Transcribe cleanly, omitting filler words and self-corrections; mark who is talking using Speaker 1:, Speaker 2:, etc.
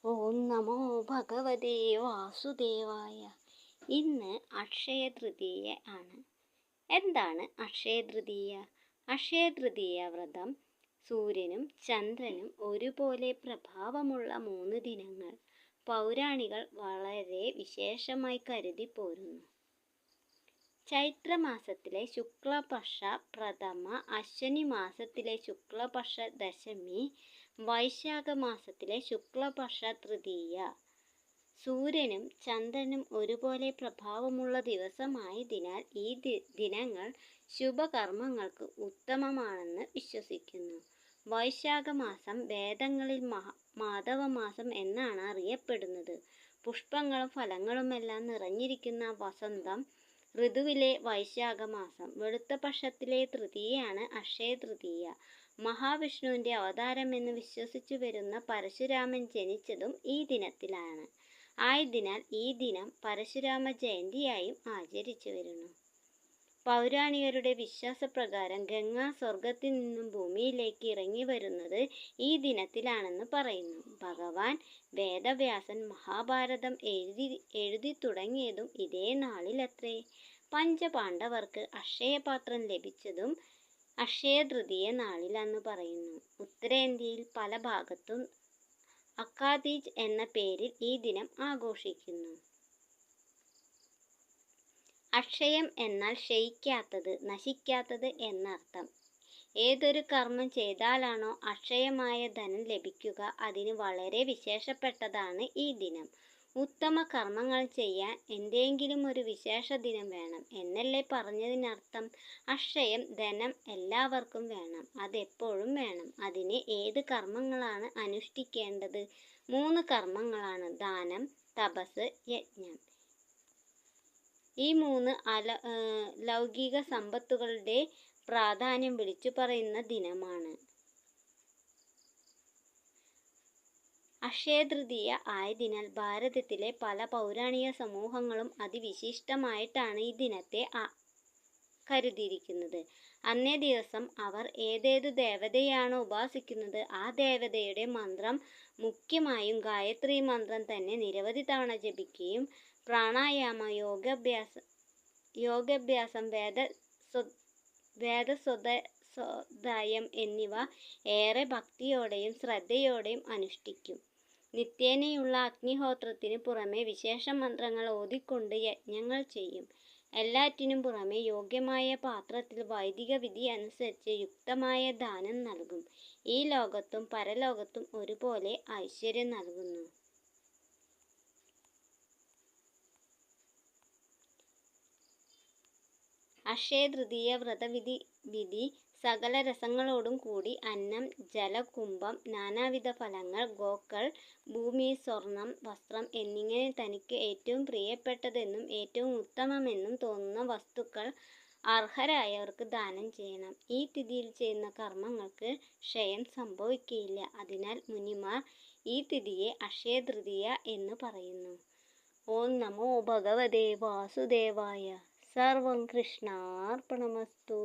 Speaker 1: ഓം നമോ ഭഗവതേ വാസുദേവായ. ഇന്ന് അക്ഷയ തൃതീയ ആണ്. എന്താണ് അക്ഷയ തൃതീയ? അക്ഷയ തൃതീയ വ്രതം സൂര്യനും ചന്ദ്രനും ഒരുപോലെ പ്രഭാവമുള്ള 3 ദിനങ്ങൾ പൗരാണികൾ വളരെ വിശേഷമായി കരുതി പോരുന്നു. ചൈത്രമാസത്തിലെ ശുക്ലപക്ഷ പ്രഥമ, അശ്വനി മാസത്തിലെ ശുക്ലപക്ഷ ദശമി, വൈശാഖ മാസത്തിലെ ശുക്ലപക്ഷ തൃതീയ. സൂര്യനും ചന്ദ്രനും ഒരുപോലെ പ്രഭാവമുള്ള ദിവസമായതിനാൽ ഈ ദിനങ്ങൾ ശുഭകർമ്മങ്ങൾക്ക് ഉത്തമമാണെന്ന് വിശ്വസിക്കുന്നു. വൈശാഖ മാസം വേദങ്ങളിൽ മാധവമാസം എന്നാണ് അറിയപ്പെടുന്നത്. പുഷ്പങ്ങളും ഫലങ്ങളുമെല്ലാം നിറഞ്ഞിരിക്കുന്ന വസന്തം ഋതുവിലെ വൈശാഖ മാസം വെളുത്ത പക്ഷത്തിലെ തൃതീയയാണ് അക്ഷയ തൃതീയ. മഹാവിഷ്ണുവിന്റെ അവതാരമെന്ന് വിശ്വസിച്ചു വരുന്ന പരശുരാമൻ ജനിച്ചതും ഈ ദിനത്തിലാണ്. ആയതിനാൽ ഈ ദിനം പരശുരാമ ജയന്തിയായും ആചരിച്ചു വരുന്നു. പൗരാണികരുടെ വിശ്വാസപ്രകാരം ഗംഗ സ്വർഗത്തിൽ നിന്നും ഭൂമിയിലേക്ക് ഇറങ്ങി വരുന്നത് ഈ ദിനത്തിലാണെന്ന് പറയുന്നു. ഭഗവാൻ വേദവ്യാസൻ മഹാഭാരതം എഴുതി തുടങ്ങിയതും ഇതേ നാളിലത്രേ. പഞ്ചപാണ്ഡവർക്ക് അക്ഷയപാത്രം ലഭിച്ചതും അക്ഷയ തൃതീയ നാളിലാന്ന് പറയുന്നു. ഉത്തരേന്ത്യയിൽ പല ഭാഗത്തും അക്കാതീജ് എന്ന പേരിൽ ഈ ദിനം ആഘോഷിക്കുന്നു. അക്ഷയം എന്നാൽ ക്ഷയിക്കാത്തത്, നശിക്കാത്തത് എന്നർത്ഥം. ഏതൊരു കർമ്മം ചെയ്താലാണോ അക്ഷയമായ ധനം ലഭിക്കുക, അതിന് വളരെ വിശേഷപ്പെട്ടതാണ് ഈ ദിനം. ഉത്തമ കർമ്മങ്ങൾ ചെയ്യാൻ എന്തെങ്കിലും ഒരു വിശേഷ ദിനം വേണം എന്നല്ലേ പറഞ്ഞതിനർത്ഥം. അക്ഷയം ധനം എല്ലാവർക്കും വേണം, അതെപ്പോഴും വേണം. അതിന് ഏത് കർമ്മങ്ങളാണ് അനുഷ്ഠിക്കേണ്ടത്? 3 കർമ്മങ്ങളാണ്: ദാനം, തപസ്, യജ്ഞം. ഈ 3 ലൗകിക സമ്പത്തുകളുടെ പ്രാധാന്യം വിളിച്ചു പറയുന്ന ദിനമാണ്. അക്ഷയ തൃതീയ ആയതിനാൽ ഭാരതത്തിലെ പല പൗരാണിക സമൂഹങ്ങളും അതിവിശിഷ്ടമായിട്ടാണ് ഈ ദിനത്തെ കരുതിയിരിക്കുന്നത്. അന്നേ ദിവസം അവർ ഏതേതു ദേവതയാണോ ഉപാസിക്കുന്നത് ആ ദേവതയുടെ മന്ത്രം, മുഖ്യമായും ഗായത്രി മന്ത്രം തന്നെ നിരവധി തവണ ജപിക്കുകയും പ്രാണായാമ, യോഗാഭ്യാസം, വേദസ്വാധ്യായം എന്നിവ ഏറെ ഭക്തിയോടെയും ശ്രദ്ധയോടെയും അനുഷ്ഠിക്കും. നിത്യേനയുള്ള അഗ്നിഹോത്രത്തിന് പുറമെ വിശേഷ മന്ത്രങ്ങൾ ഓതിക്കൊണ്ട് യജ്ഞങ്ങൾ ചെയ്യും. എല്ലാറ്റിനും പുറമെ യോഗ്യമായ പാത്രത്തിൽ വൈദിക വിധി അനുസരിച്ച് യുക്തമായ ദാനം നൽകും. ഈ ലോകത്തും പരലോകത്തും ഒരുപോലെ ഐശ്വര്യം നൽകുന്നു. അക്ഷയ തൃതീയ വ്രതവിധി സകല രസങ്ങളോടും കൂടി അന്നം, ജലകുംഭം, നാനാവിധ ഫലങ്ങൾ, ഗോക്കൾ, ഭൂമി, സ്വർണം, വസ്ത്രം എന്നിങ്ങനെ തനിക്ക് ഏറ്റവും പ്രിയപ്പെട്ടതെന്നും ഏറ്റവും ഉത്തമമെന്നും തോന്നുന്ന വസ്തുക്കൾ അർഹരായവർക്ക് ദാനം ചെയ്യണം. ഈ തിഥിയിൽ ചെയ്യുന്ന കർമ്മങ്ങൾക്ക് ക്ഷയം സംഭവിക്കുകയില്ല. അതിനാൽ മുനിമാർ ഈ തിഥിയെ അക്ഷയ തൃതീയ എന്ന് പറയുന്നു. ഓം നമോ ഭഗവതേ വാസുദേവായ. സർവം കൃഷ്ണാർപ്പണമസ്തു.